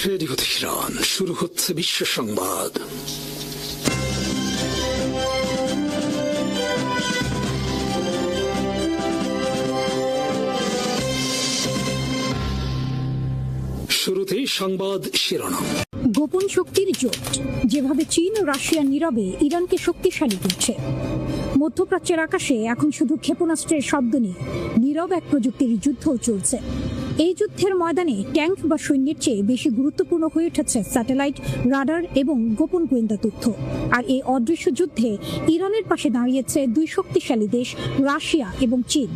Radio Tehran, শুরু হচ্ছে বিশ্ব সংবাদ। শুরুতেই সংবাদ শিরোনাম। গোপন শক্তির জোট, যেভাবে চীন ও রাশিয়া নীরবে ইরানকে শক্তিশালী করছে। মধ্যপ্রাচ্যের আকাশে এখন শুধু ক্ষেপণাস্ত্রের শব্দ নেই, নীরব এক প্রযুক্তির যুদ্ধও চলছে। এই যুদ্ধের ময়দানে ট্যাঙ্ক বা সৈন্যের চেয়ে বেশি গুরুত্বপূর্ণ হয়ে উঠেছে স্যাটেলাইট, রাডার এবং গোপন গোয়েন্দা তথ্য। আর এই অদৃশ্য যুদ্ধে ইরানের পাশে দাঁড়িয়েছে দুই শক্তিশালী দেশ, রাশিয়া এবং চীন।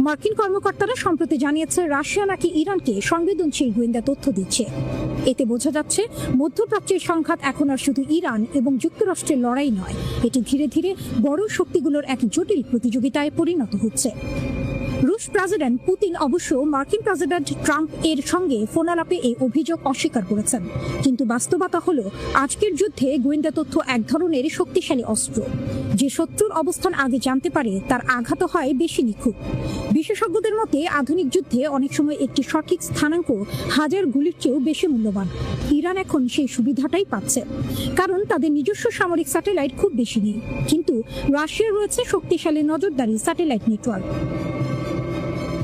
মার্কিন কর্মকর্তারা সম্প্রতি জানিয়েছে রাশিয়া নাকি ইরানকে সংবেদনশীল গোয়েন্দা তথ্য দিচ্ছে। এতে বোঝা যাচ্ছে মধ্যপ্রাচ্যের সংঘাত এখন আর শুধু ইরান এবং যুক্তরাষ্ট্রের লড়াই নয়, এটি ধীরে ধীরে বড় শক্তিগুলোর এক জটিল প্রতিযোগিতায় পরিণত হচ্ছে। রুশ প্রেসিডেন্ট পুতিন অবশ্য মার্কিন প্রেসিডেন্ট ট্রাম্প এর সঙ্গে ফোনালাপে এই অভিযোগ অস্বীকার করেছেন। কিন্তু বাস্তবতা হলো আজকের যুদ্ধে গোয়েন্দা তথ্য এক ধরনের শক্তিশালী অস্ত্র। যে শত্রুর অবস্থান আগে জানতে পারে তার আঘাত হয় বেশি নিখুঁত। বিশেষজ্ঞদের মতে আধুনিক যুদ্ধে অনেক সময় একটি সঠিক স্থানাঙ্ক হাজার গুলির চেয়েও বেশি মূল্যবান। ইরান এখন সেই সুবিধাটাই পাচ্ছে, কারণ তাদের নিজস্ব সামরিক স্যাটেলাইট খুব বেশি নেই, কিন্তু রাশিয়ার রয়েছে শক্তিশালী নজরদারি স্যাটেলাইট নেটওয়ার্ক।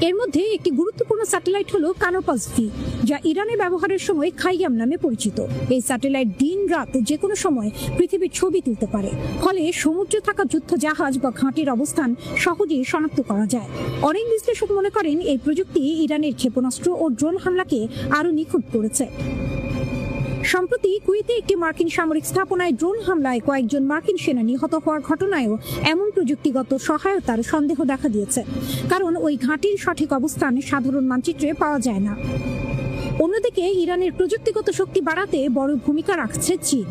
এর মধ্যে একটি গুরুত্বপূর্ণ স্যাটেলাইট হলো কানোপাস-ভি, যা ইরানে ব্যবহারের সময় খাইয়াম নামে পরিচিত। এই স্যাটেলাইট দিন রাত যে কোনো সময় পৃথিবীর ছবি তুলতে পারে, ফলে সমুদ্রে থাকা যুদ্ধ জাহাজ বা ঘাঁটির অবস্থান সহজেই শনাক্ত করা যায়। অনেক বিশ্লেষক মনে করেন এই প্রযুক্তি ইরানের ক্ষেপণাস্ত্র ও ড্রোন হামলাকে আরও নিখুঁত করেছে। সম্প্রতি কুয়েতে একটি মার্কিন সামরিক স্থাপনায় ড্রোন হামলায় কয়েকজন মার্কিন সেনা নিহত হওয়ার ঘটনায়ও এমন প্রযুক্তিগত সহায়তার সন্দেহ দেখা দিয়েছে, কারণ ওই ঘাঁটির সঠিক অবস্থান সাধারণ মানচিত্রে পাওয়া যায় না। অন্যদিকে ইরানের প্রযুক্তিগত শক্তি বাড়াতে বড় ভূমিকা রাখছে চীন।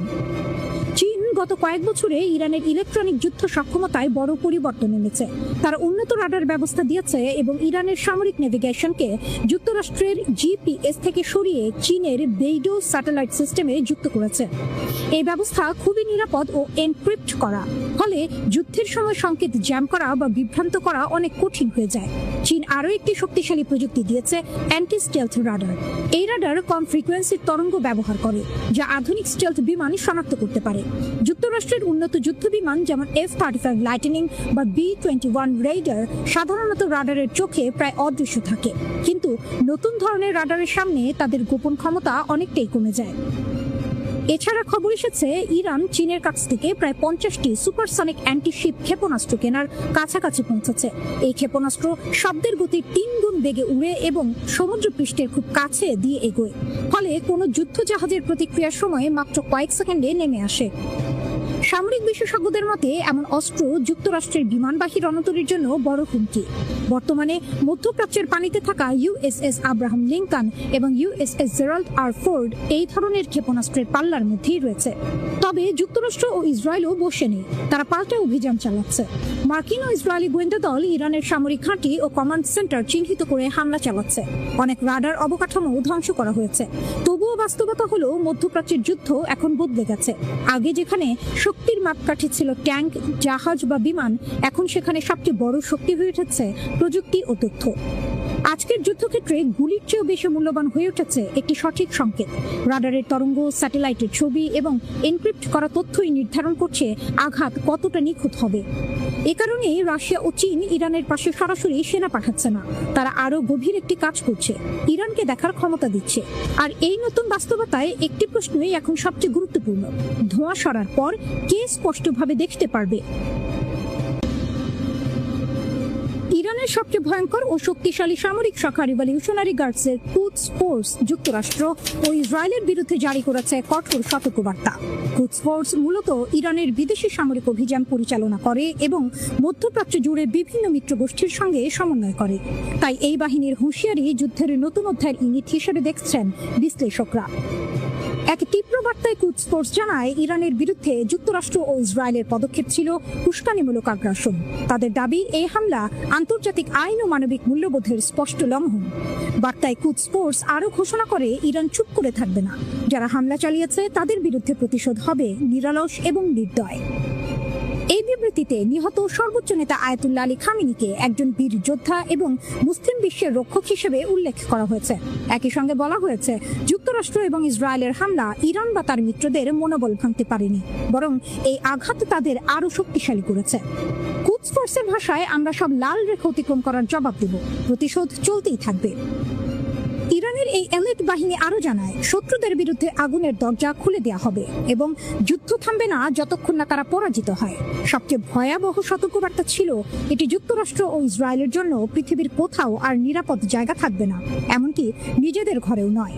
গত কয়েক বছরে ইরানের ইলেকট্রনিক যুদ্ধ সক্ষমতায় বড় পরিবর্তন এনেছে। তারা উন্নত রাডার ব্যবস্থা দিয়েছে এবং ইরানের সামরিক নেভিগেশনকে যুক্তরাষ্ট্রের জিপিএস থেকে সরিয়ে চীনের বেইডো স্যাটেলাইট সিস্টেমে যুক্ত করেছে। এই ব্যবস্থা খুবই নিরাপদ ও এনক্রিপ্ট করা, ফলে যুদ্ধের সময় সংকেত জ্যাম করা বা বিভ্রান্ত করা অনেক কঠিন হয়ে যায়। চীন আরও একটি শক্তিশালী প্রযুক্তি দিয়েছে, অ্যান্টি স্টেলথ রাডার। এই রাডার কম ফ্রিকোয়েন্সির তরঙ্গ ব্যবহার করে, যা আধুনিক স্টেলথ বিমান শনাক্ত করতে পারে। যুক্তরাষ্ট্রের উন্নত যুদ্ধ বিমান যেমন F-35 লাইটনিং বা B-21 রেইডার সাধারণত রাডারের চোখে প্রায় অদৃশ্য থাকে, কিন্তু নতুন ধরনের রাডারের সামনে তাদের গোপন ক্ষমতা অনেকটাই কমে যায়। এছাড়া খবর এসেছে ইরান চীনের কাছ থেকে প্রায় 50টি সুপারসনিক অ্যান্টিশিপ ক্ষেপণাস্ত্র কেনার কাছাকাছি পৌঁছেছে। এই ক্ষেপণাস্ত্র শব্দের গতির 3 গুণ বেগে উড়ে এবং সমুদ্রপৃষ্ঠের খুব কাছে দিয়ে এগোয়, ফলে কোনো যুদ্ধ জাহাজের প্রতিক্রিয়ার সময় মাত্র কয়েক সেকেন্ডে নেমে আসে। সামরিক বিশেষজ্ঞদের মতে এমন অস্ত্র যুক্তরাষ্ট্রের বিমানবাহী রণতরীর জন্য বড় হুমকি। বর্তমানে মধ্যপ্রাচ্যের পানিতে থাকা ইউএসএস আব্রাহাম লিঙ্কন এবং ইউএসএস জেরাল্ড আর ফোর্ড এই ধরনের ক্ষেপণাস্ত্রের পাল্লার মধ্যেই রয়েছে। তবে যুক্তরাষ্ট্র ও ইসরায়েলও বসে নেই, তারা পাল্টা অভিযান চালাচ্ছে। মার্কিন ও ইসরায়েলি গোয়েন্দা দল ইরানের সামরিক ঘাঁটি ও কমান্ড সেন্টার চিহ্নিত করে হামলা চালাচ্ছে। অনেক রাডার অবকাঠামো ধ্বংস করা হয়েছে। তবুও বাস্তবতা হলো মধ্যপ্রাচ্যের যুদ্ধ এখন বদলে গেছে। আগে যেখানে শক্তির মাপকাঠি ছিল ট্যাঙ্ক, জাহাজ বা বিমান, এখন সেখানে সবচেয়ে বড় শক্তি হয়ে উঠেছে প্রযুক্তি ও তথ্য। আজকের যুদ্ধক্ষেত্রে গুলির চেয়েও বেশি মূল্যবান হয়ে উঠেছে একটি সঠিক সংকেত। রাডারের তরঙ্গ, স্যাটেলাইটের ছবি এবং এনক্রিপ্ট করা তথ্যই নির্ধারণ করছে আঘাত কতটা নিখুঁত হবে। এ কারণেই রাশিয়া ও চীন ইরানের পাশে সরাসরি সেনা পাঠাচ্ছে না, তারা আরও গভীর একটি কাজ করছে, ইরানকে দেখার ক্ষমতা দিচ্ছে। আর এই নতুন বাস্তবতায় একটি প্রশ্নই এখন সবচেয়ে গুরুত্বপূর্ণ: ধোঁয়া সরার পর কে স্পষ্টভাবে দেখতে পারবে? ইরানের সবচেয়ে ভয়ঙ্কর ও শক্তিশালী সামরিক শাখা রিভলিউশনারি গার্ডসের কুদস ফোর্স যুক্তরাষ্ট্র ও ইসরায়েলের বিরুদ্ধে জারি করেছে কঠোর সতর্কবার্তা। কুদস ফোর্স মূলত ইরানের বিদেশি সামরিক অভিযান পরিচালনা করে এবং মধ্যপ্রাচ্য জুড়ে বিভিন্ন মিত্র গোষ্ঠীর সঙ্গে সমন্বয় করে। তাই এই বাহিনীর হুঁশিয়ারি যুদ্ধের নতুন অধ্যায়ের ইঙ্গিত হিসেবে দেখছেন বিশ্লেষকরা। এক তীব্র বার্তায় কুদস ফোর্স জানায়, ইরানের বিরুদ্ধে যুক্তরাষ্ট্র ও ইসরায়েলের পদক্ষেপ ছিল উস্কানিমূলক আগ্রাসন। তাদের দাবি, এই হামলা আন্তর্জাতিক আইন ও মানবিক মূল্যবোধের স্পষ্ট লঙ্ঘন। বার্তায় কুদস ফোর্স আরও ঘোষণা করে, ইরান চুপ করে থাকবে না। যারা হামলা চালিয়েছে তাদের বিরুদ্ধে প্রতিশোধ হবে নিরলস এবং নির্দয়। এই বিবৃতিতে নিহত সর্বোচ্চ নেতা আয়াতুল্লাহ আলী খামেনিকে একজন বীর যোদ্ধা এবং মুসলিম বিশ্বের রক্ষক হিসেবে উল্লেখ করা হয়েছে। একই সঙ্গে বলা হয়েছে, যুক্তরাষ্ট্র এবং ইসরায়েলের হামলা ইরান বা তার মিত্রদের মনোবল ভাঙতে পারেনি, বরং এই আঘাত তাদের আরো শক্তিশালী করেছে। কুদস ফোর্সের ভাষায়, আমরা সব লাল রেখা অতিক্রম করার জবাব দেব, প্রতিশোধ চলতেই থাকবে। ইরানের এই এলিট বাহিনী আরো জানায়, শত্রুদের বিরুদ্ধে আগুনের দরজা খুলে দেওয়া হবে এবং যুদ্ধ থামবে না যতক্ষণ না তারা পরাজিত হয়। সবচেয়ে ভয়াবহ সতর্কবার্তা ছিল, এটি যুক্তরাষ্ট্র ও ইসরায়েলের জন্য পৃথিবীর কোথাও আর নিরাপদ জায়গা থাকবে না, এমনকি নিজেদের ঘরেও নয়।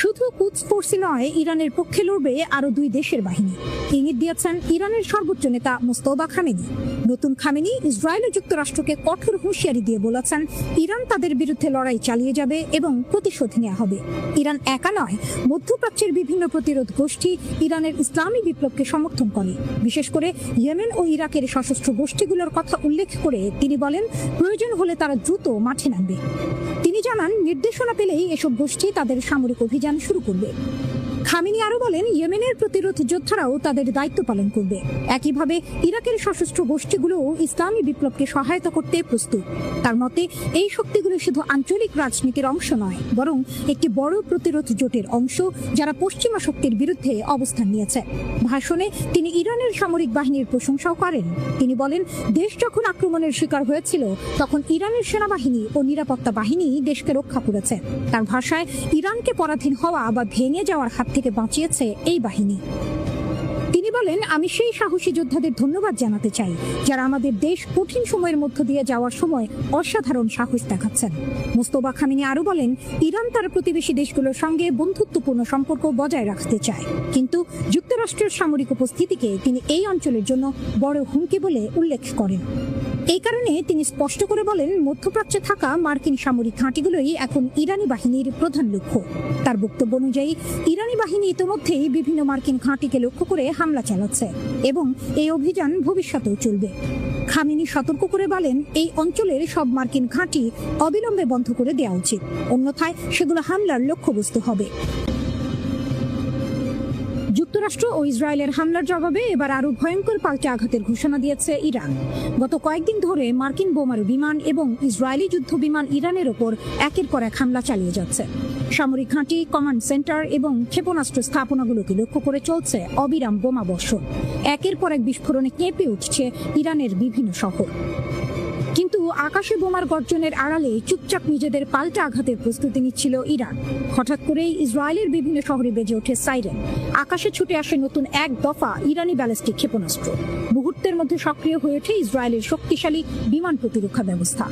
শুধু কুদস ফোর্সই নয়, ইরানের পক্ষে লড়বে আরো দুই দেশের বাহিনী। ইঙ্গিত দিয়েছেন ইরানের সর্বোচ্চ নেতা মুস্তফা খামেনি। নতুন খামেনি ইসরায়েল ও যুক্তরাষ্ট্রকে কঠোর হুঁশিয়ারি দিয়ে বলেছেন, ইরান তাদের বিরুদ্ধে লড়াই চালিয়ে যাবে এবং প্রতিশোধ নেওয়া হবে। ইরান একা নয়, মধ্যপ্রাচ্যের বিভিন্ন প্রতিরোধ গোষ্ঠী ইরানের ইসলামী বিপ্লবকে সমর্থন করে। বিশেষ করে ইয়েমেন ও ইরাকের সশস্ত্র গোষ্ঠীগুলোর কথা উল্লেখ করে তিনি বলেন, প্রয়োজন হলে তারা দ্রুত মাঠে নামবে। তিনি জানান, নির্দেশনা পেলেই এসব গোষ্ঠী তাদের সামরিক অভিযান শুরু করবে। খামেনি আরো বলেন, ইয়েমেনের প্রতিরোধ যোদ্ধারাও তাদের দায়িত্ব পালন করবে। একইভাবে ইরাকের সশস্ত্র গোষ্ঠীগুলো ইসলামী বিপ্লবকে সহায়তা করতে প্রস্তুত। তার মতে, এই শক্তিগুলো শুধু আঞ্চলিক রাজনীতির অংশ নয়, বরং একটি বড় প্রতিরোধ জোটের অংশ, যারা পশ্চিমা শক্তির বিরুদ্ধে অবস্থান নিয়েছে। ভাষণে তিনি ইরানের সামরিক বাহিনীর প্রশংসাও করেন। তিনি বলেন, দেশ যখন আক্রমণের শিকার হয়েছিল, তখন ইরানের সেনাবাহিনী ও নিরাপত্তা বাহিনী দেশকে রক্ষা করেছে। তার ভাষায়, ইরানকে পরাধীন হওয়া বা ভেঙে যাওয়ার হাত থেকে বাঁচিয়েছে এই বাহিনী। তিনি বলেন, আমি সেই সাহসী যোদ্ধাদের ধন্যবাদ জানাতে চাই, যারা আমাদের দেশ কঠিন সময়ের মধ্য দিয়ে যাওয়ার সময় অসাধারণ সাহস দেখাচ্ছেন। মুস্তফা খামেনি আরো বলেন, ইরান তার প্রতিবেশী দেশগুলোর সঙ্গে বন্ধুত্বপূর্ণ সম্পর্ক বজায় রাখতে চায়, কিন্তু যুক্তরাষ্ট্রের সামরিক উপস্থিতিকে তিনি এই অঞ্চলের জন্য বড় হুমকি বলে উল্লেখ করেন। এই কারণে তিনি স্পষ্ট করে বলেন, মধ্যপ্রাচ্যে থাকা মার্কিন সামরিক ঘাঁটিগুলোই এখন ইরানি বাহিনীর প্রধান লক্ষ্য। তার বক্তব্য অনুযায়ী, ইরানি বাহিনী ইতিমধ্যেই বিভিন্ন মার্কিন ঘাঁটিকে লক্ষ্য করে হামলা চালাচ্ছে এবং এই অভিযান ভবিষ্যতেও চলবে। খামেনি সতর্ক করে বলেন, এই অঞ্চলের সব মার্কিন ঘাঁটি অবিলম্বে বন্ধ করে দেওয়া উচিত, অন্যথায় সেগুলো হামলার লক্ষ্যবস্তু হবে। যুক্তরাষ্ট্র ও ইসরায়েলের হামলার জবাবে এবার আরো ভয়ঙ্কর পাল্টে আঘাতের ঘোষণা দিয়েছে ইরান। গত কয়েকদিন ধরে মার্কিন বোমারু বিমান এবং ইসরায়েলি যুদ্ধ বিমান ইরানের ওপর একের পর এক হামলা চালিয়ে যাচ্ছে। সামরিক ঘাঁটি, কমান্ড সেন্টার এবং ক্ষেপণাস্ত্র স্থাপনাগুলোকে লক্ষ্য করে চলছে অবিরাম বোমা বর্ষণ। একের পর এক বিস্ফোরণে কেঁপে উঠছে ইরানের বিভিন্ন শহর। কিন্তু আকাশে বোমার গর্জনের আড়ালে চুপচাপ নিজেদের পাল্টা আঘাতের প্রস্তুতি নিচ্ছিল ইরান। হঠাৎ করেই ইসরায়েলের বিভিন্ন শহরে বেজে ওঠে সাইরেন। আকাশে ছুটে আসে নতুন এক দফা ইরানি ব্যালিস্টিক ক্ষেপণাস্ত্র। মুহূর্তের মধ্যে সক্রিয় হয়ে ওঠে ইসরায়েলের শক্তিশালী বিমান প্রতিরক্ষা ব্যবস্থা।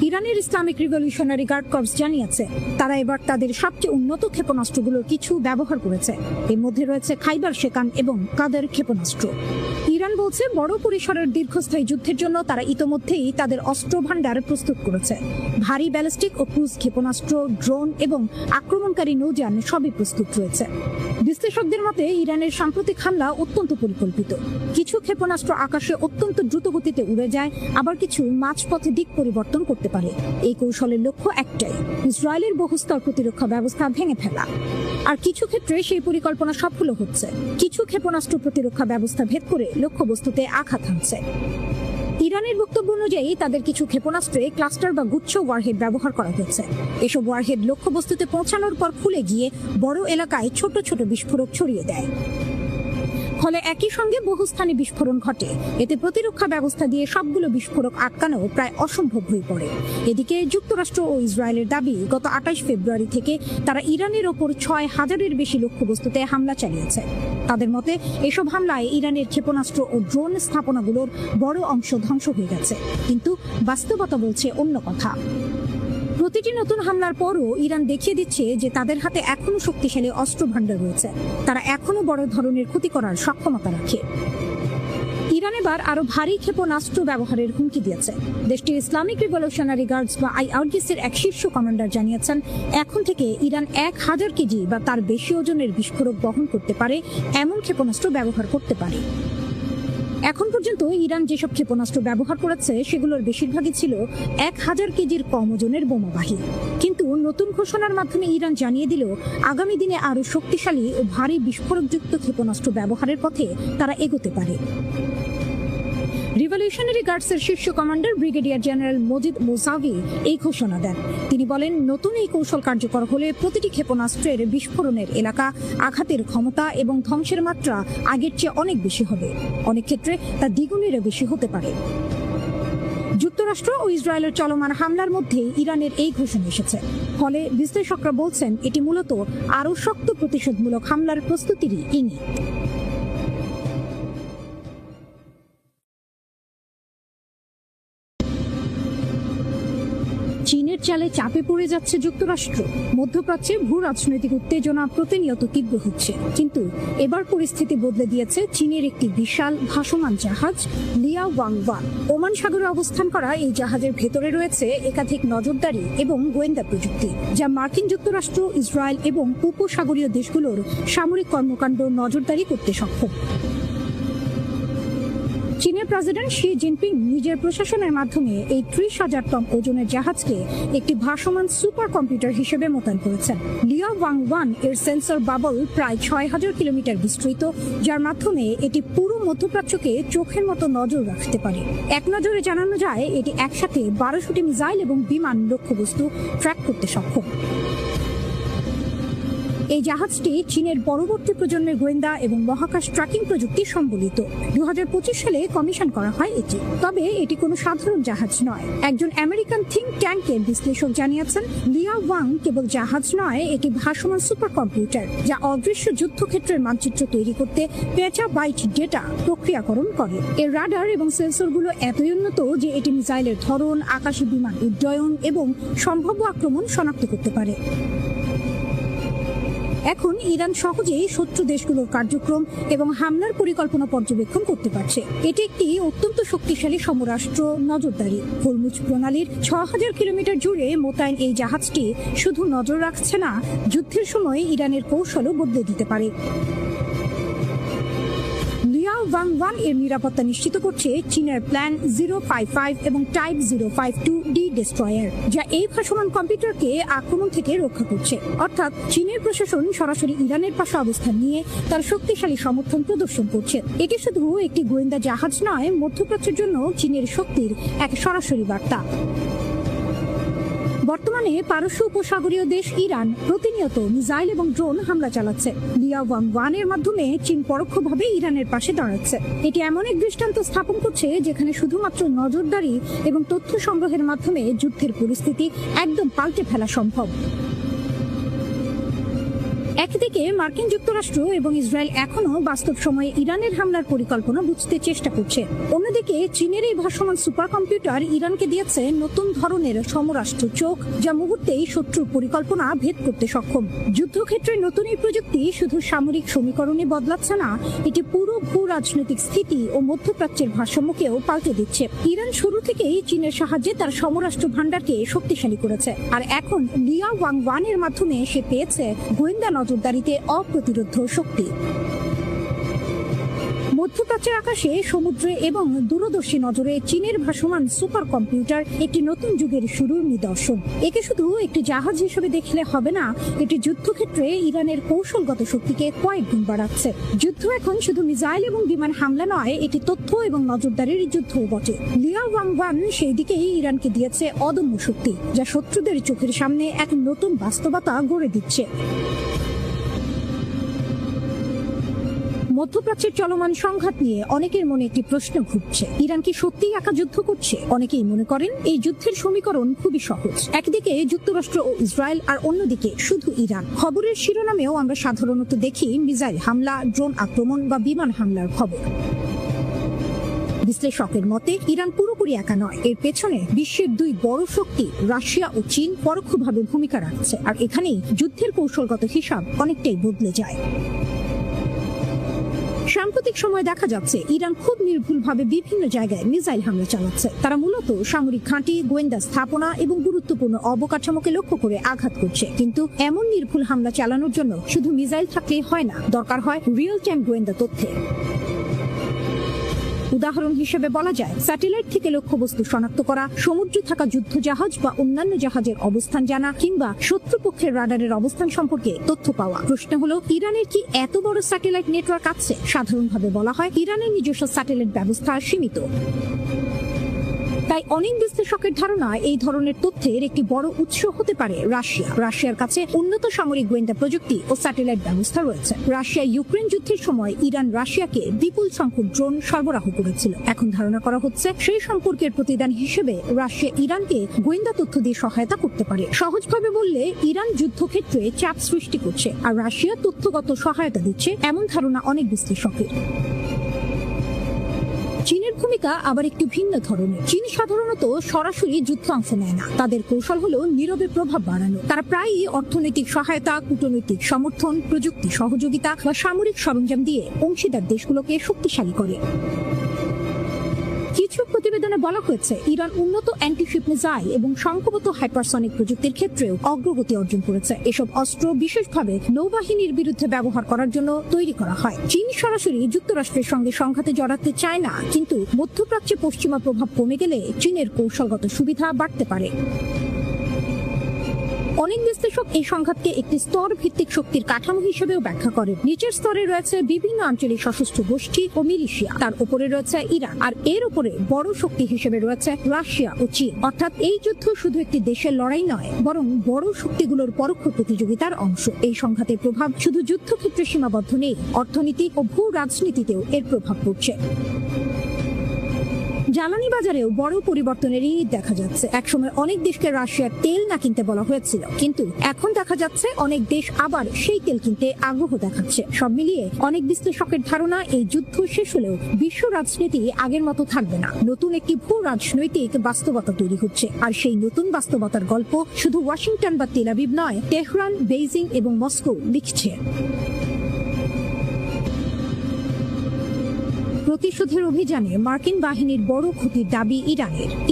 ইরানের ইসলামিক রিভলিউশনারি গার্ড কর্পস জানিয়েছে, তারা এবার তাদের সবচেয়ে উন্নত ক্ষেপণাস্ত্রগুলোর কিছু ব্যবহার করেছে। এর মধ্যে রয়েছে খাইবার শেকান এবং কাদের ক্ষেপণাস্ত্র। ইরান বলছে, বড় পরিসরের দীর্ঘস্থায়ী যুদ্ধের জন্য তারা ইতোমধ্যেই তাদের অস্ত্র ভান্ডার প্রস্তুত করেছে। ভারী ব্যালিস্টিক ও ক্রুজ ক্ষেপণাস্ত্র, ড্রোন এবং আক্রমণকারী নৌযান সবই প্রস্তুত রয়েছে। বিশ্লেষকদের মতে, ইরানের সাম্প্রতিক হামলা অত্যন্ত পরিকল্পিত। কিছু ক্ষেপণাস্ত্র আকাশে অত্যন্ত দ্রুত গতিতে উড়ে যায়, আবার কিছু মাঝপথে দিক পরিবর্তন করতে পারে। এই কৌশলের লক্ষ্য একটাই, ইসরায়েলের বহুস্তর প্রতিরক্ষা ব্যবস্থা ভেঙে ফেলা। আর কিছু ক্ষেত্রে সেই পরিকল্পনা সফল হচ্ছে। কিছু ক্ষেপণাস্ত্র প্রতিরক্ষা ব্যবস্থা ভেদ করে লক্ষ্যবস্তুতে আঘাত হানছে। ইরানের বক্তব্য অনুযায়ী, তাদের কিছু ক্ষেপণাস্ত্রে ক্লাস্টার বা গুচ্ছ ওয়ারহেড ব্যবহার করা হয়েছে। এসব ওয়ারহেড লক্ষ্যবস্তুতে পৌঁছানোর পর খুলে গিয়ে বড় এলাকায় ছোট ছোট বিস্ফোরক ছড়িয়ে দেয়। ফলে একই সঙ্গে বহুস্থানে বিস্ফোরণ ঘটে। এতে প্রতিরক্ষা ব্যবস্থা দিয়ে সবগুলো বিস্ফোরক আটকানো প্রায় অসম্ভব হয়ে পড়ে। এদিকে যুক্তরাষ্ট্র ও ইসরায়েলের দাবি, গত 28 ফেব্রুয়ারি থেকে তারা ইরানের ওপর 6000-এর বেশি লক্ষ্যবস্তুতে হামলা চালিয়েছে। তাদের মতে, এসব হামলায় ইরানের ক্ষেপণাস্ত্র ও ড্রোন স্থাপনাগুলোর বড় অংশ ধ্বংস হয়ে গেছে। কিন্তু বাস্তবতা বলছে অন্য কথা। প্রতিটি নতুন হামলার পরও ইরান দেখিয়ে দিচ্ছে যে তাদের হাতে এখনো শক্তিশালী অস্ত্র ভান্ডার রয়েছে। তারা এখনো বড় ধরনের ক্ষতি করার সক্ষমতা রাখে। ইরান এবার আরো ভারী ক্ষেপণাস্ত্র ব্যবহারের হুমকি দিয়েছে। দেশটির ইসলামিক রিভলিউশনারি গার্ডস বা আইআরজিসির এক শীর্ষ কমান্ডার জানিয়েছেন, এখন থেকে ইরান 1000 কেজি বা তার বেশি ওজনের বিস্ফোরক বহন করতে পারে এমন ক্ষেপণাস্ত্র ব্যবহার করতে পারে। এখন পর্যন্ত ইরান যেসব ক্ষেপণাস্ত্র ব্যবহার করেছে, সেগুলোর বেশিরভাগই ছিল 1000 কেজির কম ওজনের বোমাবাহী। কিন্তু নতুন ঘোষণার মাধ্যমে ইরান জানিয়ে দিল, আগামী দিনে আরো শক্তিশালী ও ভারী বিস্ফোরকযুক্ত ক্ষেপণাস্ত্র ব্যবহারের পথে তারা এগোতে পারে। রিভলিউশনারি গার্ডসের শীর্ষ কমান্ডার ব্রিগেডিয়ার জেনারেল মজিদ মোসাভি এই ঘোষণা দেন। তিনি বলেন, নতুন এই কৌশল কার্যকর হলে প্রতিটি ক্ষেপণাস্ত্রের বিস্ফোরণের এলাকা, আঘাতের ক্ষমতা এবং ধ্বংসের মাত্রা আগের চেয়ে অনেক বেশি হবে। অনেক ক্ষেত্রে তা দ্বিগুণেরও বেশি হতে পারে। যুক্তরাষ্ট্র ও ইসরায়েলের চলমান হামলার মধ্যে ইরানের এই ঘোষণা এসেছে। ফলে বিশ্লেষকরা বলছেন, এটি মূলত আরও শক্ত প্রতিশোধমূলক হামলার প্রস্তুতিরই ইঙ্গিত। চীনের চালে চাপে পড়ে যাচ্ছে যুক্তরাষ্ট্র। মধ্যপ্রাচ্যে ভূ রাজনৈতিক উত্তেজনা প্রতিনিয়ত তীব্র হচ্ছে, কিন্তু এবার পরিস্থিতি বদলে দিয়েছে চীনের একটি বিশাল ভাসমান জাহাজ লিয়া ওয়াং-ওয়ান। ওমান সাগরে অবস্থান করা এই জাহাজের ভেতরে রয়েছে একাধিক নজরদারি এবং গোয়েন্দা প্রযুক্তি, যা মার্কিন যুক্তরাষ্ট্র, ইসরায়েল এবং উপসাগরীয় দেশগুলোর সামরিক কর্মকাণ্ড নজরদারি করতে সক্ষম। চীনের প্রেসিডেন্ট শি জিনপিং নিজের প্রশাসনের মাধ্যমে এই 30,000 টন ওজনের জাহাজকে একটি ভাসমান সুপার কম্পিউটার হিসেবে মোতায়েন করেছেন। লিয়া ওয়াং-ওয়ান এর সেন্সর বাবল প্রায় 6,000 কিলোমিটার বিস্তৃত, যার মাধ্যমে এটি পুরো মধ্যপ্রাচ্যকে চোখের মতো নজর রাখতে পারে। এক নজরে জানানো যায়, এটি একসাথে 1200টি মিসাইল এবং বিমান লক্ষ্যবস্তু ট্র্যাক করতে সক্ষম। এই জাহাজটি চীনের পরবর্তী প্রজন্মের গোয়েন্দা এবং মহাকাশ ট্র্যাকিং প্রযুক্তি সম্বলিত। 2025 সালে কমিশন করা হয় এটি। তবে এটি কোনো সাধারণ জাহাজ নয়। একজন আমেরিকান থিঙ্ক ট্যাঙ্কের বিশ্লেষক জানিয়েছেন, লিয়া ওয়াং কেবল জাহাজ নয়, এটি ভাসমান সুপার কম্পিউটার, যা অদৃশ্য যুদ্ধক্ষেত্রের মানচিত্র তৈরি করতে পেটাবাইট ডেটা প্রক্রিয়াকরণ করে। এর রাডার এবং সেন্সরগুলো এতই উন্নত যে এটি মিসাইলের ধরন, আকাশী বিমান উড্ডয়ন এবং সম্ভাব্য আক্রমণ শনাক্ত করতে পারে। এখন ইরান সহজেই শত্রু দেশগুলোর কার্যক্রম এবং হামলার পরিকল্পনা পর্যবেক্ষণ করতে পারছে। এটি একটি অত্যন্ত শক্তিশালী সমরাষ্ট্র নজরদারি। হরমুজ প্রণালীর 6,000 কিলোমিটার জুড়ে মোতায়েন এই জাহাজটি শুধু নজর রাখছে না, যুদ্ধের সময় ইরানের কৌশলও বদলে দিতে পারে। লিয়া ওয়াং-ওয়ান এর নিরাপত্তা নিশ্চিত করছে চীনের প্ল্যান 055 এবং টাইপ 052D ডেস্ট্রয়ার, যা এই ভাসমান কম্পিউটারকে আক্রমণ থেকে রক্ষা করছে। অর্থাৎ চীনের প্রশাসন সরাসরি ইরানের পাশে অবস্থান নিয়ে তার শক্তিশালী সমর্থন প্রদর্শন করছে। এটি শুধু একটি গোয়েন্দা জাহাজ নয়, মধ্যপ্রাচ্যের জন্য চীনের শক্তির এক সরাসরি বার্তা। বর্তমানে পারস্য উপসাগরীয় দেশ ইরান প্রতিনিয়ত মিসাইল এবং ড্রোন হামলা চালাচ্ছে। লিয়া ওয়াং-ওয়ান এর মাধ্যমে চীন পরোক্ষভাবে ইরানের পাশে দাঁড়াচ্ছে। এটি এমন এক দৃষ্টান্ত স্থাপন করছে যেখানে শুধুমাত্র নজরদারি এবং তথ্য সংগ্রহের মাধ্যমে যুদ্ধের পরিস্থিতি একদম পাল্টে ফেলা সম্ভব। একদিকে মার্কিন যুক্তরাষ্ট্র এবং ইসরায়েল এখনো বাস্তব সময়ে ইরানের হামলার পরিকল্পনা বুঝতে চেষ্টা করছে। অন্যদিকে চীনের এই ভাসমান সুপার কম্পিউটার ইরানকে দিয়েছে নতুন ধরনের সমরাষ্ট্র চোখ, যা মুহূর্তেই শত্রুর পরিকল্পনা ভেদ করতে সক্ষম। যুদ্ধক্ষেত্রে নতুন এই প্রযুক্তি শুধু সামরিক সমীকরণে বদলাচ্ছে না, এটি পুরো ভূ রাজনৈতিক স্থিতি ও মধ্যপ্রাচ্যের ভারসাম্যকেও পাল্টে দিচ্ছে। ইরান শুরু থেকেই চীনের সাহায্যে তার সমরাষ্ট্র ভান্ডারকে শক্তিশালী করেছে, আর এখন লিয়া ওয়াং-ওয়ান এর মাধ্যমে সে পেয়েছে গোয়েন্দা নজরদারিতে অপ্রতিরোধ্য শক্তি। মধ্যপ্রাচ্যের আকাশে, সমুদ্রে এবং দূরদর্শী নজরে চীনের ভাসমান সুপার কম্পিউটার একটি নতুন যুগের শুরুর নিদর্শন। একে শুধু একটি জাহাজ হিসেবে দেখলে হবে না, এটি যুদ্ধক্ষেত্রে ইরানের কৌশলগত শক্তিকে কয়েক গুণ বাড়াচ্ছে। যুদ্ধ এখন শুধু মিসাইল এবং বিমান হামলা নয়, এটি তথ্য এবং নজরদারির যুদ্ধও বটে। লিয়া ওয়াং-ওয়ান সেই দিকেই ইরানকে দিয়েছে অদম্য শক্তি, যা শত্রুদের চোখের সামনে এক নতুন বাস্তবতা গড়ে দিচ্ছে। মধ্যপ্রাচ্যের চলমান সংঘাত নিয়ে অনেকের মনে একটি প্রশ্ন ঘুরছে, ইরান কি সত্যিই একা যুদ্ধ করছে? অনেকেই মনে করেন এই যুদ্ধের সমীকরণ খুবই সহজ। একদিকে যুক্তরাষ্ট্র ও ইসরায়েল, আর অন্যদিকে শুধু ইরান। খবরের শিরোনামেও আমরা সাধারণত দেখি মিসাইল হামলা, ড্রোন আক্রমণ বা বিমান হামলার খবর। বিশ্লেষকের মতে ইরান পুরোপুরি একা নয়, এর পেছনে বিশ্বের দুই বড় শক্তি রাশিয়া ও চীন পরোক্ষভাবে ভূমিকা রাখছে, আর এখানেই যুদ্ধের কৌশলগত হিসাব অনেকটাই বদলে যায়। সাম্প্রতিক সময় দেখা যাচ্ছে ইরান খুব নির্ভুলভাবে বিভিন্ন জায়গায় মিসাইল হামলা চালাচ্ছে। তারা মূলত সামরিক ঘাঁটি, গোয়েন্দা স্থাপনা এবং গুরুত্বপূর্ণ অবকাঠামোকে লক্ষ্য করে আঘাত করছে। কিন্তু এমন নির্ভুল হামলা চালানোর জন্য শুধু মিসাইল থাকলেই হয় না, দরকার হয় রিয়েল টাইম গোয়েন্দা তথ্যের। উদাহরণ হিসেবে বলা যায় স্যাটেলাইট থেকে লক্ষ্যবস্তু শনাক্ত করা, সমুদ্রে থাকা যুদ্ধ জাহাজ বা অন্যান্য জাহাজের অবস্থান জানা, কিংবা শত্রুপক্ষের রাডারের অবস্থান সম্পর্কে তথ্য পাওয়া। প্রশ্ন হলো, ইরানের কি এত বড় স্যাটেলাইট নেটওয়ার্ক আছে? সাধারণভাবে বলা হয় ইরানের নিজস্ব স্যাটেলাইট ব্যবস্থা সীমিত। তাই অনেক বিশ্লেষকের ধারণা এই ধরনের তথ্যের একটি বড় উৎস হতে পারে রাশিয়া। রাশিয়ার কাছে উন্নত সামরিক গোয়েন্দা প্রযুক্তি ও স্যাটেলাইট ব্যবস্থা রয়েছে। রাশিয়া ইউক্রেন যুদ্ধের সময় ইরান রাশিয়াকে বিপুল সংখ্যক ড্রোন সরবরাহ করেছিল। এখন ধারণা করা হচ্ছে সেই সম্পর্কের প্রতিদান হিসেবে রাশিয়া ইরানকে গোয়েন্দা তথ্য দিয়ে সহায়তা করতে পারে। সহজভাবে বললে, ইরান যুদ্ধক্ষেত্রে চাপ সৃষ্টি করছে আর রাশিয়া তথ্যগত সহায়তা দিচ্ছে, এমন ধারণা অনেক বিশ্লেষকের। চীনের ভূমিকা আবার একটু ভিন্ন ধরনের। চীন সাধারণত সরাসরি যুদ্ধ অংশ নেয় না। তাদের কৌশল হলো নীরবে প্রভাব বাড়ানো। তারা প্রায়ই অর্থনৈতিক সহায়তা, কূটনৈতিক সমর্থন, প্রযুক্তি সহযোগিতা বা সামরিক সরঞ্জাম দিয়ে অংশীদার দেশগুলোকে শক্তিশালী করে। কিছু প্রতিবেদনে বলা হয়েছে ইরান উন্নত অ্যান্টিশিপ মিসাইল এবং সংখ্যাগত হাইপারসনিক প্রযুক্তির ক্ষেত্রেও অগ্রগতি অর্জন করেছে। এসব অস্ত্র বিশেষভাবে নৌবাহিনীর বিরুদ্ধে ব্যবহার করার জন্য তৈরি করা হয়। চীন সরাসরি যুক্তরাষ্ট্রের সঙ্গে সংঘাতে জড়াতে চায় না, কিন্তু মধ্যপ্রাচ্যে পশ্চিমা প্রভাব কমে গেলে চীনের কৌশলগত সুবিধা বাড়তে পারে। অনেক বিশ্লেষক এই সংঘাতকে একটি স্তর ভিত্তিক শক্তির কাঠামো হিসেবেও ব্যাখ্যা করেন। নিচের স্তরে রয়েছে বিভিন্ন আঞ্চলিক সশস্ত্র গোষ্ঠী ও মিলিশিয়া, তার উপরে রয়েছে ইরান, আর এর উপরে বড় শক্তি হিসেবে রয়েছে রাশিয়া ও চীন। অর্থাৎ এই যুদ্ধ শুধু একটি দেশের লড়াই নয়, বরং বড় শক্তিগুলোর পরোক্ষ প্রতিযোগিতার অংশ। এই সংঘাতের প্রভাব শুধু যুদ্ধক্ষেত্রে সীমাবদ্ধ নেই, অর্থনীতি ও ভূ রাজনীতিতেও এর প্রভাব পড়ছে। জ্বালানি বাজারেও বড় পরিবর্তনের ইঙ্গিত দেখা যাচ্ছে। একসময় অনেক দেশকে রাশিয়ার তেল না কিনতে বলা হয়েছিল, কিন্তু এখন দেখা যাচ্ছে অনেক দেশ আবার সেই তেল কিনতে আগ্রহ দেখাচ্ছে। সব মিলিয়ে অনেক বিশ্লেষকের ধারণা, এই যুদ্ধ শেষ হলেও বিশ্ব রাজনীতি আগের মতো থাকবে না। নতুন একটি ভূ রাজনৈতিক বাস্তবতা তৈরি হচ্ছে, আর সেই নতুন বাস্তবতার গল্প শুধু ওয়াশিংটন বা তেল আবিব নয়, তেহরান, বেইজিং এবং মস্কো লিখছে। প্রতিশোধের অভিযানে মার্কিন বাহিনীর বড় ক্ষতির দাবি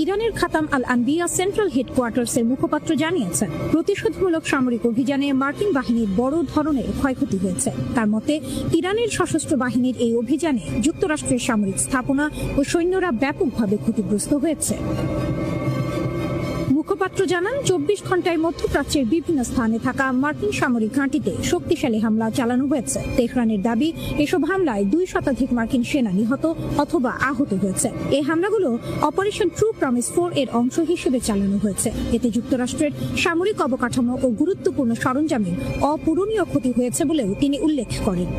ইরানের খাতাম আল আনবিয়া সেন্ট্রাল হেডকোয়ার্টার্সের মুখপাত্র জানিয়েছেন, প্রতিশোধমূলক সামরিক অভিযানে মার্কিন বাহিনীর বড় ধরনের ক্ষয়ক্ষতি হয়েছে। তার মতে, ইরানের সশস্ত্র বাহিনীর এই অভিযানে যুক্তরাষ্ট্রের সামরিক স্থাপনা ও সৈন্যরা ব্যাপকভাবে ক্ষতিগ্রস্ত হয়েছে। মুখপাত্র জানান, 24 ঘন্টায় মধ্যপ্রাচ্যের বিভিন্ন স্থানে থাকা মার্কিন সামরিক ঘাঁটিতে শক্তিশালী হামলা চালানো হয়েছে। তেহরানের দাবি, এসব হামলায় 2 শতাধিক মার্কিন সেনা নিহত অথবা আহত হয়েছে। এই হামলাগুলো অপারেশন ট্রু প্রমিস 4 এর অংশ হিসেবে চালানো হয়েছে। এতে যুক্তরাষ্ট্রের সামরিক অবকাঠামো ও গুরুত্বপূর্ণ সরঞ্জামের অপূরণীয় ক্ষতি হয়েছে বলেও তিনি উল্লেখ করেন।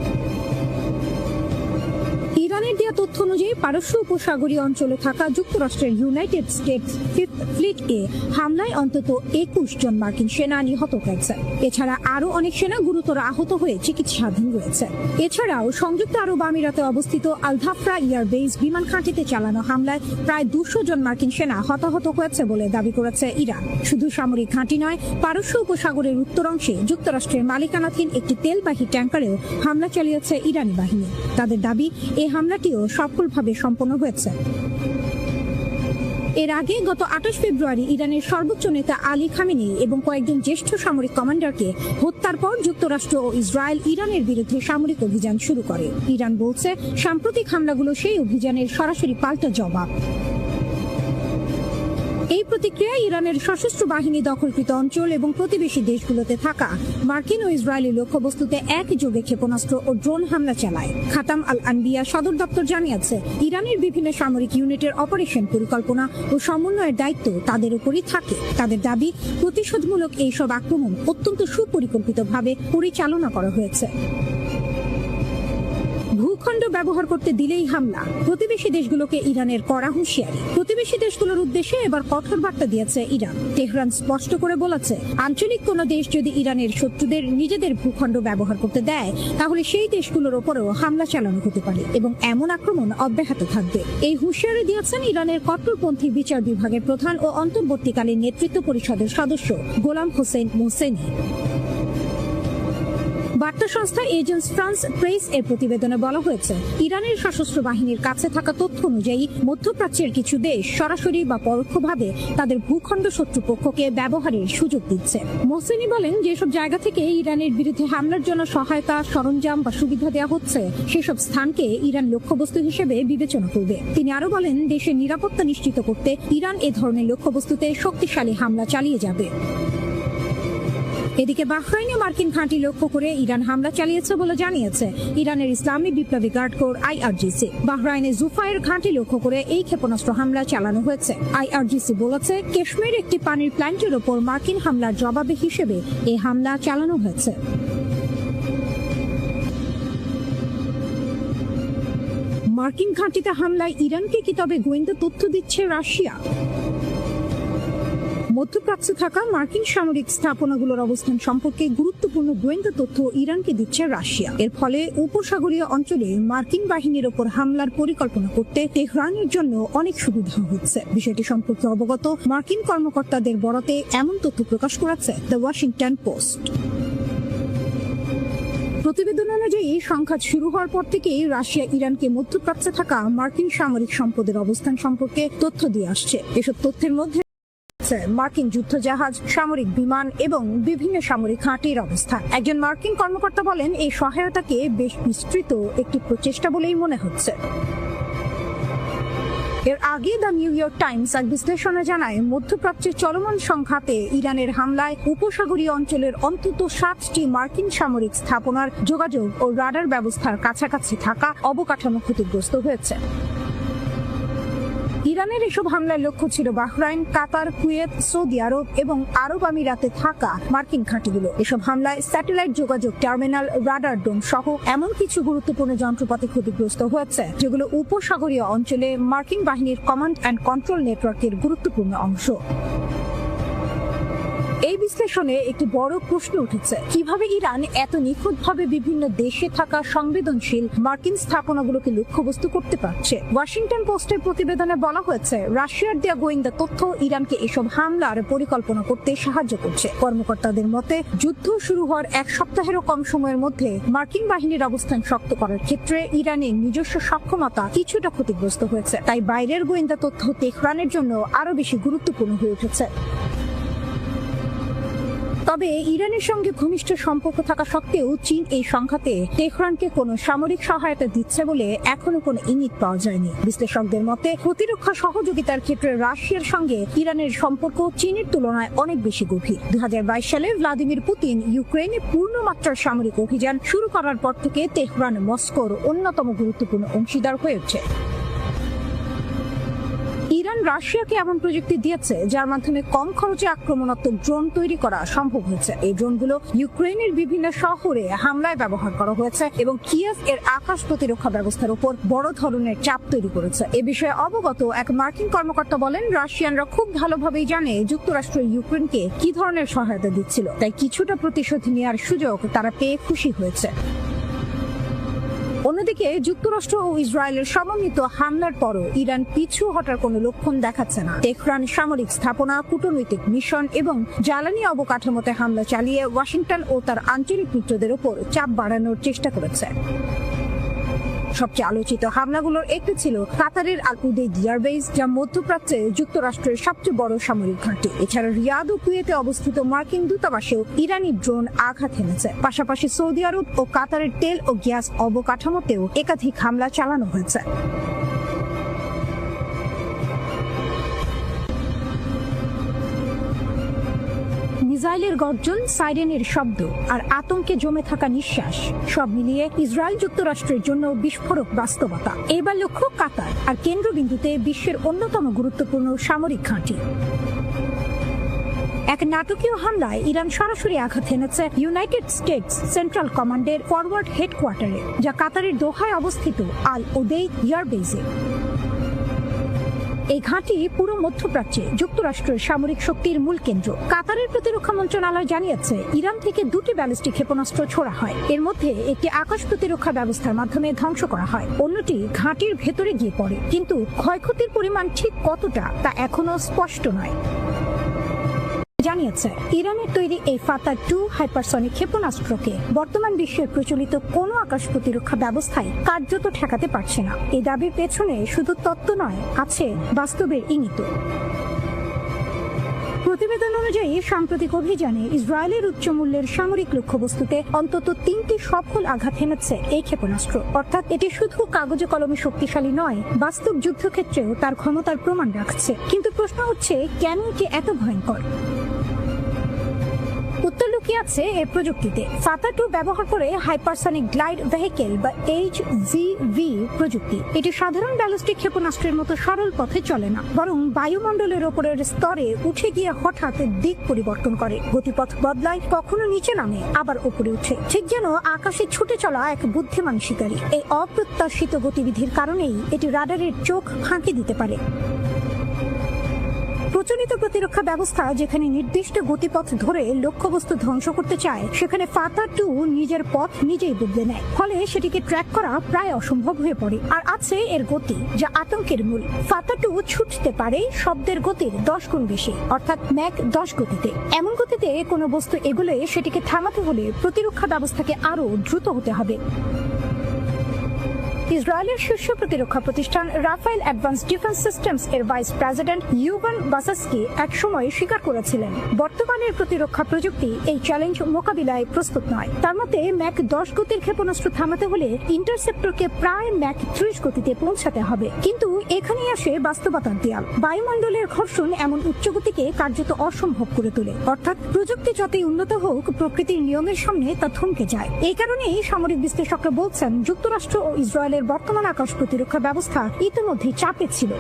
ইরানের দেয়া তথ্য অনুযায়ী পারস্য উপসাগরীয় অঞ্চলে থাকা যুক্তরাষ্ট্রের ইউনাইটেড স্টেটস 5th ফ্লিট এ হামলায় অন্তত 21 জন মার্কিন সেনা নিহত হয়েছে। এছাড়া আরো অনেক সেনা গুরুতর আহত হয়ে চিকিৎসাধীন রয়েছে। এছাড়াও সংযুক্ত আরব আমিরাতে অবস্থিত আল ধাফরা এয়ার বেস বিমান ঘাঁটিতে চালানো হামলায় প্রায় 200 জন মার্কিন সেনা হতাহত হয়েছে বলে দাবি করেছে ইরান। শুধু সামরিক ঘাঁটি নয়, পারস্য উপসাগরের উত্তর অংশে যুক্তরাষ্ট্রের মালিকানাধীন একটি তেলবাহী ট্যাঙ্কারেও হামলা চালিয়েছে ইরানি বাহিনী। তাদের দাবি, এই হামলাটিও সফলভাবে সম্পন্ন হয়েছে। এর আগে গত 28 ফেব্রুয়ারি ইরানের সর্বোচ্চ নেতা আলী খামেনি এবং কয়েকজন জ্যেষ্ঠ সামরিক কমান্ডারকে হত্যার পর যুক্তরাষ্ট্র ও ইসরায়েল ইরানের বিরুদ্ধে সামরিক অভিযান শুরু করে। ইরান বলছে, সাম্প্রতিক হামলাগুলো সেই অভিযানের সরাসরি পাল্টা জবাব। এই প্রতিক্রিয়ায় ইরানের সশস্ত্র বাহিনী দখলকৃত অঞ্চল এবং প্রতিবেশী দেশগুলোতে থাকা মার্কিন ও ইসরায়েলি লক্ষ্যবস্তুতে একযোগে ক্ষেপণাস্ত্র ও ড্রোন হামলা চালায়। খাতাম আল আনবিয়া সদর দপ্তর জানিয়েছে, ইরানের বিভিন্ন সামরিক ইউনিটের অপারেশন পরিকল্পনা ও সমন্বয়ের দায়িত্ব তাদের উপরই থাকে। তাদের দাবি, প্রতিশোধমূলক এইসব আক্রমণ অত্যন্ত সুপরিকল্পিতভাবে পরিচালনা করা হয়েছে। ভূখণ্ড ব্যবহার করতে দিলেই হামলা, প্রতিবেশী দেশগুলোকে ইরানের কড়া হুঁশিয়ারি। প্রতিবেশী দেশগুলোর উদ্দেশ্যে এবার কঠোর বার্তা দিয়েছে ইরান। তেহরান স্পষ্ট করে বলেছে, আঞ্চলিক কোনো দেশ যদি ইরানের শত্রুদের নিজেদের ভূখণ্ড ব্যবহার করতে দেয়, তাহলে সেই দেশগুলোর ওপরেও হামলা চালানো হতে পারে এবং এমন আক্রমণ অব্যাহত থাকবে। এই হুঁশিয়ারি দিয়েছেন ইরানের কট্টরপন্থী বিচার বিভাগের প্রধান ও অন্তর্বর্তীকালীন নেতৃত্ব পরিষদের সদস্য গোলাম হোসেন মোহসেনি। বার্তা সংস্থা এজেন্স ফ্রান্স প্রেস এর প্রতিবেদনে বলা হয়েছে, ইরানের সশস্ত্র বাহিনীর কাছে থাকা তথ্য অনুযায়ী মধ্যপ্রাচ্যের কিছু দেশ সরাসরি বা পরোক্ষভাবে তাদের ভূখণ্ড শত্রুপক্ষকে ব্যবহারের সুযোগ দিচ্ছে। মোহসেনি বলেন, যেসব জায়গা থেকে ইরানের বিরুদ্ধে হামলার জন্য সহায়তা, সরঞ্জাম বা সুবিধা দেওয়া হচ্ছে, সেসব স্থানকে ইরান লক্ষ্যবস্তু হিসেবে বিবেচনা করবে। তিনি আরো বলেন, দেশের নিরাপত্তা নিশ্চিত করতে ইরান এ ধরনের লক্ষ্যবস্তুতে শক্তিশালী হামলা চালিয়ে যাবে। এদিকে বাহরাইনে মার্কিন ঘাঁটি লক্ষ্য করে ইরান হামলা চালিয়েছে বলে জানিয়েছে ইরানের ইসলামী বিপ্লবী গার্ড কোর IRGC। বাহরাইনে জুফায়ের ঘাঁটি লক্ষ্য করে এই ক্ষেপণাস্ত্র হামলা চালানো হয়েছে। IRGC বলেছে, কাশ্মীর একটি পানির প্ল্যান্টের ওপর মার্কিন হামলার জবাবে হিসেবে এই হামলা চালানো হয়েছে। মার্কিন ঘাঁটিতে হামলায় ইরানকে কি তবে গোয়েন্দা তথ্য দিচ্ছে রাশিয়া? মধ্যপ্রাচ্যে থাকা মার্কিন সামরিক স্থাপনাগুলোর অবস্থান সম্পর্কে গুরুত্বপূর্ণ গোয়েন্দা তথ্য ইরানকে দিচ্ছে রাশিয়া। এর ফলে উপসাগরীয় অঞ্চলে মার্কিন বাহিনীর ওপর হামলার পরিকল্পনা করতে তেহরানের জন্য অনেক সুবিধা হচ্ছে। বিষয়টি সম্পর্কে অবগত মার্কিন কর্মকর্তাদের বরাতে এমন তথ্য প্রকাশ করেছে দ্য ওয়াশিংটন পোস্ট। প্রতিবেদন অনুযায়ী সংঘাত শুরু হওয়ার পর থেকেই রাশিয়া ইরানকে মধ্যপ্রাচ্যে থাকা মার্কিন সামরিক সম্পদের অবস্থান সম্পর্কে তথ্য দিয়ে আসছে। এসব তথ্যের মধ্যে মার্কিন যুদ্ধজাহাজ, সামরিক বিমান এবং বিভিন্ন সামরিক ঘাঁটির অবস্থান। একজন মার্কিন কর্মকর্তা বলেন, এই সহায়তাকে বেশ বিস্তৃত একটি প্রচেষ্টা বলেই মনে হচ্ছে। এর আগে দ্য নিউ ইয়র্ক টাইমস এক বিশ্লেষণে জানায়, মধ্যপ্রাচ্যের চলমান সংঘাতে ইরানের হামলায় উপসাগরীয় অঞ্চলের অন্তত 7টি মার্কিন সামরিক স্থাপনার যোগাযোগ ও রাডার ব্যবস্থার কাছাকাছি থাকা অবকাঠামো ক্ষতিগ্রস্ত হয়েছে। ইরানের এসব হামলার লক্ষ্য ছিল বাহরাইন, কাতার, কুয়েত, সৌদি আরব এবং আরব আমিরাতে থাকা মার্কিন ঘাঁটিগুলো। এসব হামলায় স্যাটেলাইট যোগাযোগ টার্মিনাল, রাডার ডোম সহ এমন কিছু গুরুত্বপূর্ণ যন্ত্রপাতি ক্ষতিগ্রস্ত হয়েছে, যেগুলো উপসাগরীয় অঞ্চলে মার্কিন বাহিনীর কমান্ড অ্যান্ড কন্ট্রোল নেটওয়ার্কের গুরুত্বপূর্ণ অংশ। এই বিশ্লেষণে একটি বড় প্রশ্ন উঠেছে, কিভাবে ইরান এত নিখুঁতভাবে বিভিন্ন দেশে থাকা সংবেদনশীল মার্কিন স্থাপনাগুলোকে লক্ষ্যবস্তু করতে পারছে। ওয়াশিংটন পোস্টের প্রতিবেদনে বলা হয়েছে, রাশিয়ার দেয়া গোয়েন্দা তথ্য ইরানকে এসব হামলার পরিকল্পনা করতে সাহায্য করছে। কর্মকর্তাদের মতে, যুদ্ধ শুরু হওয়ার এক সপ্তাহেরও কম সময়ের মধ্যে মার্কিন বাহিনীর অবস্থান শক্ত করার ক্ষেত্রে ইরানের নিজস্ব সক্ষমতা কিছুটা ক্ষতিগ্রস্ত হয়েছে। তাই বাইরের গোয়েন্দা তথ্য তেহরানের জন্য আরো বেশি গুরুত্বপূর্ণ হয়ে উঠেছে। তবে ইরানের সঙ্গে ঘনিষ্ঠ সম্পর্ক থাকা সত্ত্বেও চীন এই সংঘাতে তেহরানকে কোনো সামরিক সহায়তা দিচ্ছে বলে এখনো কোনো ইঙ্গিত পাওয়া যায়নি। বিশ্লেষকদের মতে, প্রতিরক্ষা সহযোগিতার ক্ষেত্রে রাশিয়ার সঙ্গে ইরানের সম্পর্ক চীনের তুলনায় অনেক বেশি গভীর। 2022 সালে ভ্লাদিমির পুতিন ইউক্রেনে পূর্ণমাত্রার সামরিক অভিযান শুরু করার পর থেকে তেহরান মস্কোর অন্যতম গুরুত্বপূর্ণ অংশীদার হয়ে ওঠে। ইরান রাশিয়াকে এমন প্রযুক্তি দিয়েছে যার মাধ্যমে কম খরচে আক্রমণাত্মক ড্রোন তৈরি করা সম্ভব হয়েছে। এই ড্রোনগুলো ইউক্রেনের বিভিন্ন শহরে হামলায় ব্যবহার করা হয়েছে এবং কিয়েভ এর আকাশ প্রতিরক্ষা ব্যবস্থার উপর বড় ধরনের চাপ তৈরি করেছে। এ বিষয়ে অবগত এক মার্কিন কর্মকর্তা বলেন, রাশিয়ানরা খুব ভালোভাবেই জানে যুক্তরাষ্ট্র ইউক্রেনকে কি ধরনের সহায়তা দিচ্ছিল, তাই কিছুটা প্রতিশোধ নেওয়ার সুযোগ তারা পেয়ে খুশি হয়েছে। অন্যদিকে যুক্তরাষ্ট্র ও ইসরায়েলের সমন্বিত হামলার পরও ইরান পিছু হটার কোনো লক্ষণ দেখাচ্ছে না। তেহরান সামরিক স্থাপনা, কূটনৈতিক মিশন এবং জ্বালানি অবকাঠামোতে হামলা চালিয়ে ওয়াশিংটন ও তার আঞ্চলিক মিত্রদের উপর চাপ বাড়ানোর চেষ্টা করেছে। সবচেয়ে আলোচিত হামলাগুলোর একটি ছিল কাতারের আল উদেইদ এয়ারবেস, যা মধ্যপ্রাচ্যে যুক্তরাষ্ট্রের সবচেয়ে বড় সামরিক ঘাঁটি। এছাড়া রিয়াদ ও কুয়েতে অবস্থিত মার্কিন দূতাবাসেও ইরানি ড্রোন আঘাত হেনেছে। পাশাপাশি সৌদি আরব ও কাতারের তেল ও গ্যাস অবকাঠামোতেও একাধিক হামলা চালানো হয়েছে। মিসাইলের গর্জন, সাইরেনের শব্দ আর আতঙ্কে জমে থাকা নিঃশ্বাস, সব মিলিয়ে ইসরায়েল যুক্তরাষ্ট্রের জন্য বিস্ফোরক বাস্তবতা। এবার লক্ষ্য কাতার আর কেন্দ্রবিন্দুতে বিশ্বের অন্যতম গুরুত্বপূর্ণ সামরিক ঘাঁটি। এক নাটকীয় হামলায় ইরান সরাসরি আঘাত হেনেছে ইউনাইটেড স্টেটস সেন্ট্রাল কমান্ডের ফরওয়ার্ড হেডকোয়ার্টারে, যা কাতারের দোহায় অবস্থিত আল উদেইদ এয়ারবেসে। এই ঘাঁটি পুরো মধ্যপ্রাচ্যে যুক্তরাষ্ট্রের সামরিক শক্তির মূল কেন্দ্র। কাতারের প্রতিরক্ষা মন্ত্রণালয় জানিয়েছে, ইরান থেকে 2টি ব্যালিস্টিক ক্ষেপণাস্ত্র ছোড়া হয়। এর মধ্যে একটি আকাশ প্রতিরক্ষা ব্যবস্থার মাধ্যমে ধ্বংস করা হয়, অন্যটি ঘাঁটির ভেতরে গিয়ে পড়ে। কিন্তু ক্ষয়ক্ষতির পরিমাণ ঠিক কতটা তা এখনো স্পষ্ট নয়। জানিয়েছে ইরানের তৈরি এই ফাতা-2 হাইপারসনিক ক্ষেপণাস্ত্রকে বর্তমান বিশ্বের প্রচলিত কোনো আকাশ প্রতিরক্ষা ব্যবস্থায় কার্যত ঠেকাতে পারছে না। এই দাবির পেছনে শুধু তত্ত্ব নয়, আছে বাস্তবের ইঙ্গিত। প্রতিবেদন অনুযায়ী সাম্প্রতিক অভিযানে ইসরায়েলের উচ্চ মূল্যের সামরিক লক্ষ্যবস্তুতে অন্তত 3টি সফল আঘাত হেনেছে এই ক্ষেপণাস্ত্র। অর্থাৎ এটি শুধু কাগজে কলমে শক্তিশালী নয়, বাস্তব যুদ্ধক্ষেত্রেও তার ক্ষমতার প্রমাণ রাখছে। কিন্তু প্রশ্ন হচ্ছে, কেন এটি এত ভয়ঙ্কর? উত্তর লুকিয়ে আছে এর প্রযুক্তিতে। ফাতা-2 ব্যবহার করে হাইপারসনিক গ্লাইড ভেহিকেল বা HGV প্রযুক্তি। এটি সাধারণ ব্যালিস্টিক ক্ষেপণাস্ত্রের মতো সরল পথে চলে না, বরং বায়ুমণ্ডলের ওপরের স্তরে উঠে গিয়ে হঠাৎ দিক পরিবর্তন করে, গতিপথ বদলায়, কখনো নিচে নামে আবার উপরে উঠে, ঠিক যেন আকাশে ছুটে চলা এক বুদ্ধিমান শিকারী। এই অপ্রত্যাশিত গতিবিধির কারণেই এটি রাডারের চোখ ফাঁকি দিতে পারে। প্রচলিত প্রতিরক্ষা ব্যবস্থা যেখানে নির্দিষ্ট গতিপথ ধরে লক্ষ্যবস্তু ধ্বংস করতে চায়, সেখানে ফাতা-2 নিজের পথ নিজেই বদলে নেয়। ফলে সেটিকে ট্র্যাক করা প্রায় অসম্ভব হয়ে পড়ে। আর আছে এর গতি, যা আতঙ্কের মূল। ফাতা-2 ছুটতে পারে শব্দের গতির 10 গুণ বেশি, অর্থাৎ ম্যাক 10 গতিতে। এমন গতিতে কোনো বস্তু এগোলে সেটিকে থামাতে হলে প্রতিরক্ষা ব্যবস্থাকে আরো দ্রুত হতে হবে। ইসরায়েলের শীর্ষ প্রতিরক্ষা প্রতিষ্ঠান রাফায়েল অ্যাডভান্স ডিফেন্স সিস্টেমস এর ভাইস প্রেসিডেন্ট ইউভান বাসাস্কি একসময় স্বীকার করেছিলেন, বর্তমানের প্রতিরক্ষা প্রযুক্তি এই চ্যালেঞ্জ মোকাবিলায় প্রস্তুত নয়। তার মতে ম্যাক 10 গতির ক্ষেপণাস্ত্র থামাতে হলে ইন্টারসেপ্টরকে প্রায় ম্যাক 30 গতিতে পৌঁছাতে হবে। কিন্তু এখানেই আসে বাস্তবতার দেয়াল। বায়ুমণ্ডলের ঘর্ষণ এমন উচ্চ গতিকে কার্যত অসম্ভব করে তোলে। অর্থাৎ প্রযুক্তি যতই উন্নত হোক, প্রকৃতির নিয়মের সামনে তা থমকে যায়। এই কারণেই সামরিক বিশ্লেষকরা বলছেন, যুক্তরাষ্ট্র ও ইসরায়েলের বর্তমান আকাশ প্রতিরক্ষা ব্যবস্থা ইতিমধ্যে চাপে ছিল।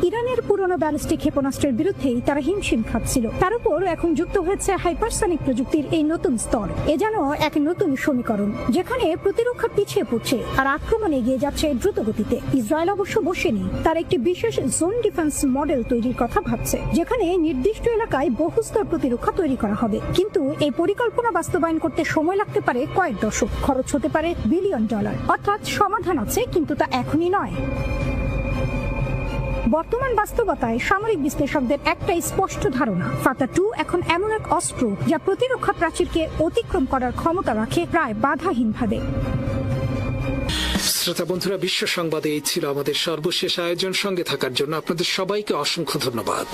ইরানের পুরনো ব্যালিস্টিক ক্ষেপণাস্ত্রের বিরুদ্ধেই তারা হিমশিম খাচ্ছিল। তার উপর এখন যুক্ত হয়েছে হাইপারসনিক প্রযুক্তির এই নতুন স্তর। এ যেন এক নতুন সমীকরণ, যেখানে প্রতিরক্ষা পিছিয়ে পড়ছে আর আক্রমণ এগিয়ে যাচ্ছে দ্রুত গতিতে। ইসরায়েল অবশ্য বসেনি, তার একটি বিশেষ জোন ডিফেন্স মডেল তৈরির কথা ভাবছে, যেখানে নির্দিষ্ট এলাকায় বহুস্তর প্রতিরক্ষা তৈরি করা হবে। কিন্তু এই পরিকল্পনা বাস্তবায়ন করতে সময় লাগতে পারে কয়েক দশক, খরচ হতে পারে বিলিয়ন ডলার। অর্থাৎ সমাধান আছে, কিন্তু তা এখনই নয়। বর্তমান বাস্তবতায় সামরিক বিশ্লেষকদের একটাই স্পষ্ট ধারণা, ফাতা-2 এখন এমন এক অস্ত্র যা প্রতিরক্ষা প্রাচীরকে অতিক্রম করার ক্ষমতা রাখে প্রায় বাধাহীনভাবে। শ্রোতা বন্ধুরা, বিশ্ব সংবাদে এই ছিল আমাদের সর্বশেষ আয়োজন। সঙ্গে থাকার জন্য আপনাদের সবাইকে অসংখ্য ধন্যবাদ।